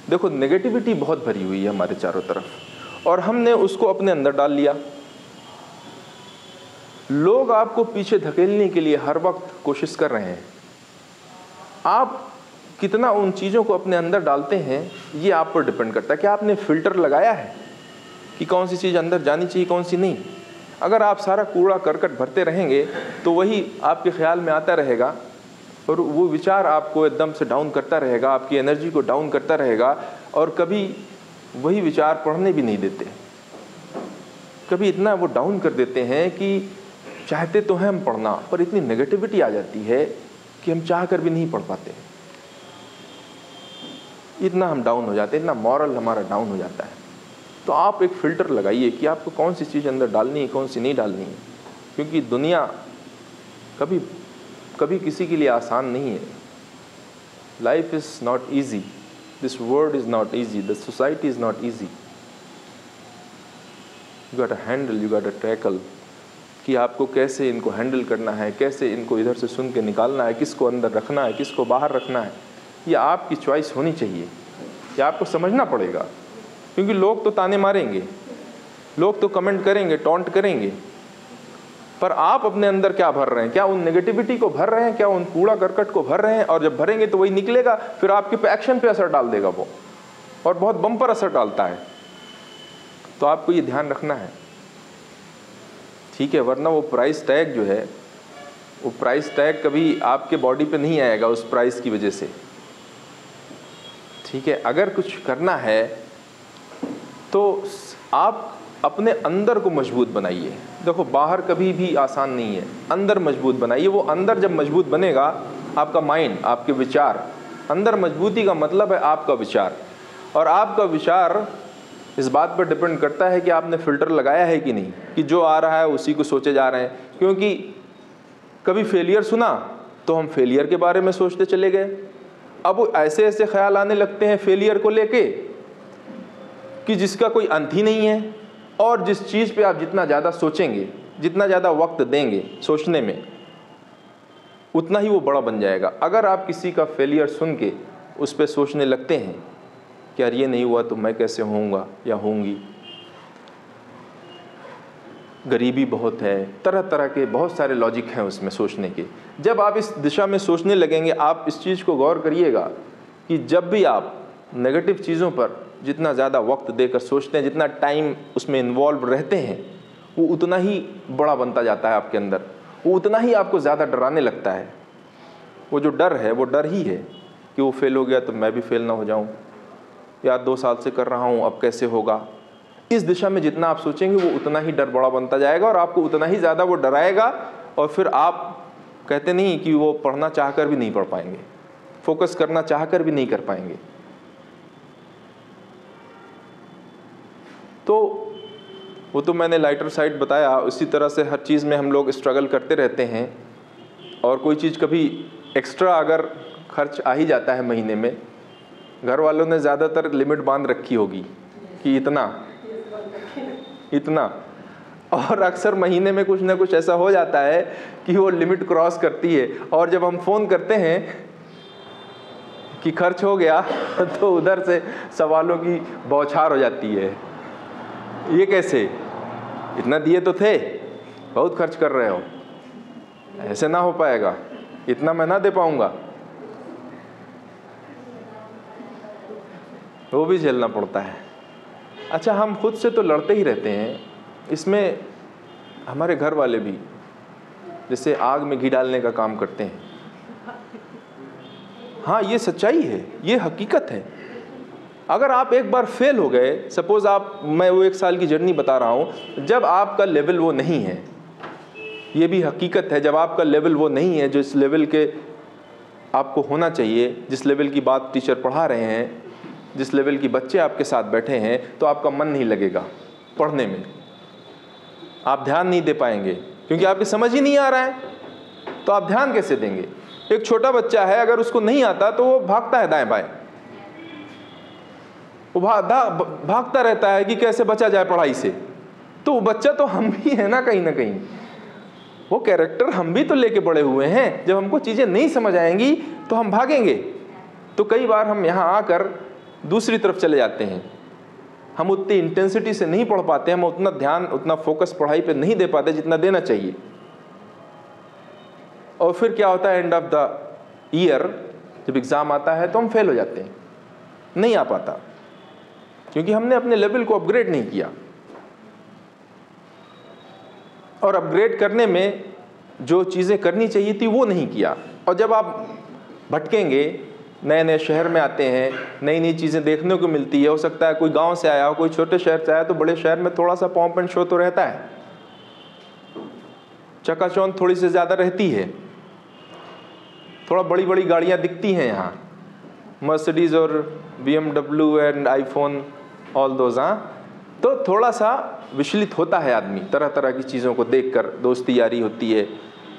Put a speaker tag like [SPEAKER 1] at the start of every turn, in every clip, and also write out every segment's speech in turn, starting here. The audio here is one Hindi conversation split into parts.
[SPEAKER 1] देखो नेगेटिविटी बहुत भरी हुई है हमारे चारों तरफ और हमने उसको अपने अंदर डाल लिया। लोग आपको पीछे धकेलने के लिए हर वक्त कोशिश कर रहे हैं। आप कितना उन चीज़ों को अपने अंदर डालते हैं ये आप पर डिपेंड करता है। क्या आपने फ़िल्टर लगाया है कि कौन सी चीज़ अंदर जानी चाहिए कौन सी नहीं? अगर आप सारा कूड़ा करकट भरते रहेंगे तो वही आपके ख्याल में आता रहेगा और वो विचार आपको एकदम से डाउन करता रहेगा, आपकी एनर्जी को डाउन करता रहेगा और कभी वही विचार पढ़ने भी नहीं देते। कभी इतना वो डाउन कर देते हैं कि चाहते तो हैं हम पढ़ना पर इतनी नेगेटिविटी आ जाती है कि हम चाह कर भी नहीं पढ़ पाते। इतना हम डाउन हो जाते हैं, इतना मॉरल हमारा डाउन हो जाता है। तो आप एक फ़िल्टर लगाइए कि आपको कौन सी चीज़ अंदर डालनी है कौन सी नहीं डालनी है, क्योंकि दुनिया कभी कभी किसी के लिए आसान नहीं है। Life is not easy, this world is not easy, the society is not easy. You got a handle, you got a tackle कि आपको कैसे इनको हैंडल करना है, कैसे इनको इधर से सुन के निकालना है, किसको अंदर रखना है किसको बाहर रखना है। ये आपकी चॉइस होनी चाहिए, ये आपको समझना पड़ेगा। क्योंकि लोग तो ताने मारेंगे, लोग तो कमेंट करेंगे, टॉन्ट करेंगे, पर आप अपने अंदर क्या भर रहे हैं? क्या उन नेगेटिविटी को भर रहे हैं? क्या उन कूड़ा करकट को भर रहे हैं? और जब भरेंगे तो वही निकलेगा, फिर आपके एक्शन पे असर डाल देगा वो, और बहुत बम्पर असर डालता है। तो आपको ये ध्यान रखना है, ठीक है? वरना वो प्राइस टैग जो है, वो प्राइस टैग कभी आपके बॉडी पे नहीं आएगा उस प्राइस की वजह से, ठीक है? अगर कुछ करना है तो आप अपने अंदर को मजबूत बनाइए। देखो बाहर कभी भी आसान नहीं है, अंदर मजबूत बनाइए। वो अंदर जब मजबूत बनेगा, आपका माइंड, आपके विचार, अंदर मजबूती का मतलब है आपका विचार, और आपका विचार इस बात पर डिपेंड करता है कि आपने फ़िल्टर लगाया है कि नहीं, कि जो आ रहा है उसी को सोचे जा रहे हैं। क्योंकि कभी फेलियर सुना तो हम फेलियर के बारे में सोचते चले गए। अब ऐसे ऐसे ख्याल आने लगते हैं फेलियर को लेके कि जिसका कोई अंत ही नहीं है, और जिस चीज़ पे आप जितना ज़्यादा सोचेंगे, जितना ज़्यादा वक्त देंगे सोचने में, उतना ही वो बड़ा बन जाएगा। अगर आप किसी का फेलियर सुन के उस पर सोचने लगते हैं कि यार ये नहीं हुआ तो मैं कैसे होऊंगा या होंगी, गरीबी बहुत है, तरह तरह के बहुत सारे लॉजिक हैं उसमें सोचने के। जब आप इस दिशा में सोचने लगेंगे, आप इस चीज़ को गौर करिएगा कि जब भी आप नेगेटिव चीज़ों पर जितना ज़्यादा वक्त देकर सोचते हैं, जितना टाइम उसमें इन्वॉल्व रहते हैं, वो उतना ही बड़ा बनता जाता है आपके अंदर, वो उतना ही आपको ज़्यादा डराने लगता है। वो जो डर है वो डर ही है कि वो फेल हो गया तो मैं भी फेल ना हो जाऊँ, या 2 साल से कर रहा हूँ अब कैसे होगा। इस दिशा में जितना आप सोचेंगे वो उतना ही डर बड़ा बनता जाएगा और आपको उतना ही ज़्यादा वो डराएगा, और फिर आप कहते नहीं कि वो पढ़ना चाहकर भी नहीं पढ़ पाएंगे, फोकस करना चाहकर भी नहीं कर पाएंगे। तो वो तो मैंने लाइटर साइड बताया। उसी तरह से हर चीज़ में हम लोग स्ट्रगल करते रहते हैं, और कोई चीज़ कभी एक्स्ट्रा अगर खर्च आ ही जाता है महीने में, घर वालों ने ज़्यादातर लिमिट बांध रखी होगी कि इतना, और अक्सर महीने में कुछ ना कुछ ऐसा हो जाता है कि वो लिमिट क्रॉस करती है, और जब हम फ़ोन करते हैं कि खर्च हो गया तो उधर से सवालों की बौछार हो जाती है। ये कैसे, इतना दिए तो थे, बहुत खर्च कर रहे हो, ऐसे ना हो पाएगा, इतना मैं ना दे पाऊंगा। वो भी झेलना पड़ता है। अच्छा, हम खुद से तो लड़ते ही रहते हैं, इसमें हमारे घर वाले भी जैसे आग में घी डालने का काम करते हैं। हाँ, ये सच्चाई है, ये हकीकत है। अगर आप एक बार फेल हो गए, सपोज आप, मैं वो 1 साल की जर्नी बता रहा हूँ, जब आपका लेवल वो नहीं है, ये भी हकीकत है, जब आपका लेवल वो नहीं है जिस लेवल के आपको होना चाहिए, जिस लेवल की बात टीचर पढ़ा रहे हैं, जिस लेवल की बच्चे आपके साथ बैठे हैं, तो आपका मन नहीं लगेगा पढ़ने में, आप ध्यान नहीं दे पाएंगे क्योंकि आपकी समझ ही नहीं आ रहा है। तो आप ध्यान कैसे देंगे? एक छोटा बच्चा है, अगर उसको नहीं आता तो वो भागता है दाएं बाएं, वो भागता रहता है कि कैसे बचा जाए पढ़ाई से। तो वो बच्चा तो हम भी है ना, कहीं ना कहीं वो कैरेक्टर हम भी तो लेके बड़े हुए हैं। जब हमको चीज़ें नहीं समझ आएंगी तो हम भागेंगे। तो कई बार हम यहाँ आकर दूसरी तरफ चले जाते हैं। हम उतनी इंटेंसिटी से नहीं पढ़ पाते, हम उतना ध्यान, उतना फोकस पढ़ाई पे नहीं दे पाते जितना देना चाहिए। और फिर क्या होता है, एंड ऑफ द ईयर जब एग्ज़ाम आता है तो हम फेल हो जाते हैं, नहीं आ पाता, क्योंकि हमने अपने लेवल को अपग्रेड नहीं किया। और अपग्रेड करने में जो चीज़ें करनी चाहिए थी वो नहीं किया। और जब आप भटकेंगे, नए नए शहर में आते हैं, नई नई चीज़ें देखने को मिलती है, हो सकता है कोई गांव से आया हो, कोई छोटे शहर से आया, तो बड़े शहर में थोड़ा सा पॉम्प एंड शो तो रहता है, चकाचौंध थोड़ी सी ज़्यादा रहती है, थोड़ा बड़ी बड़ी गाड़ियाँ दिखती हैं यहाँ, मर्सिडीज़ और BMW and iPhone all those. हाँ, तो थोड़ा सा विचलित होता है आदमी, तरह तरह की चीज़ों को देखकर दोस्ती यारी होती है।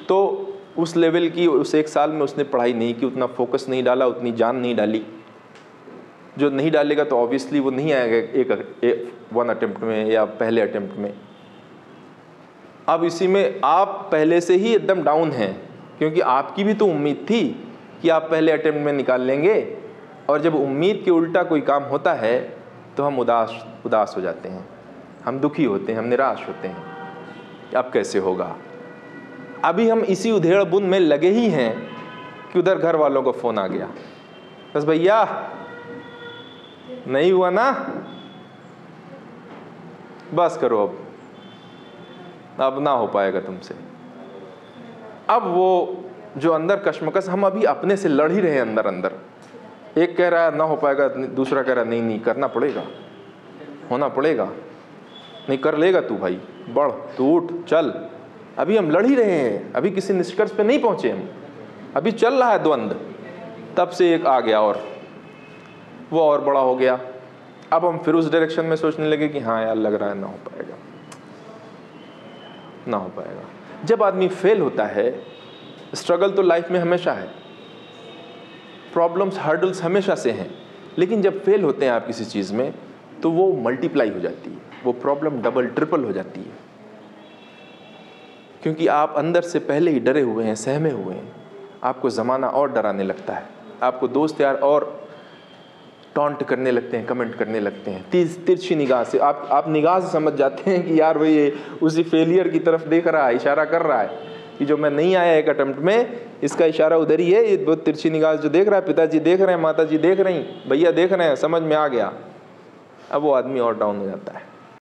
[SPEAKER 1] तो उस लेवल की उस एक साल में उसने पढ़ाई नहीं की, उतना फोकस नहीं डाला, उतनी जान नहीं डाली। जो नहीं डालेगा तो ऑब्वियसली वो नहीं आएगा एक वन अटेम्प्ट में या पहले अटेम्प्ट में। अब इसी में आप पहले से ही एकदम डाउन हैं, क्योंकि आपकी भी तो उम्मीद थी कि आप पहले अटेम्प्ट में निकाल लेंगे, और जब उम्मीद के उल्टा कोई काम होता है तो हम उदास हो जाते हैं, हम दुखी होते हैं, हम निराश होते हैं कि अब कैसे होगा। अभी हम इसी उधेड़ बुन में लगे ही हैं कि उधर घर वालों का फ़ोन आ गया, बस भैया नहीं हुआ ना, बस करो, अब ना हो पाएगा तुमसे। अब वो जो अंदर कश्मकश, हम अभी अपने से लड़ ही रहे हैं अंदर अंदर। एक कह रहा है ना हो पाएगा, दूसरा कह रहा है नहीं नहीं करना पड़ेगा, होना पड़ेगा, नहीं कर लेगा तू भाई, बढ़ तू उठ चल। अभी हम लड़ ही रहे हैं, अभी किसी निष्कर्ष पे नहीं पहुंचे हम, अभी चल रहा है द्वंद्व। तब से एक आ गया और वो और बड़ा हो गया। अब हम फिर उस डायरेक्शन में सोचने लगे कि हाँ यार लग रहा है ना हो पाएगा, ना हो पाएगा। जब आदमी फेल होता है, स्ट्रगल तो लाइफ में हमेशा है, प्रॉब्लम्स हर्डल्स हमेशा से हैं, लेकिन जब फेल होते हैं आप किसी चीज़ में तो वो मल्टीप्लाई हो जाती है, वो प्रॉब्लम डबल ट्रिपल हो जाती है, क्योंकि आप अंदर से पहले ही डरे हुए हैं, सहमे हुए हैं। आपको ज़माना और डराने लगता है, आपको दोस्त यार और टॉन्ट करने लगते हैं, कमेंट करने लगते हैं तिरछी निगाह से। आप निगाह से समझ जाते हैं कि यार भाई ये उसी फेलियर की तरफ देख रहा है, इशारा कर रहा है कि जो मैं नहीं आया एक अटेम्प्ट में, इसका इशारा उधर ही है। ये बहुत तिरछी निगाह जो देख रहा है, पिताजी देख रहे हैं, माताजी देख रही, भैया देख रहे हैं, समझ में आ गया। अब वो आदमी और डाउन हो जाता है।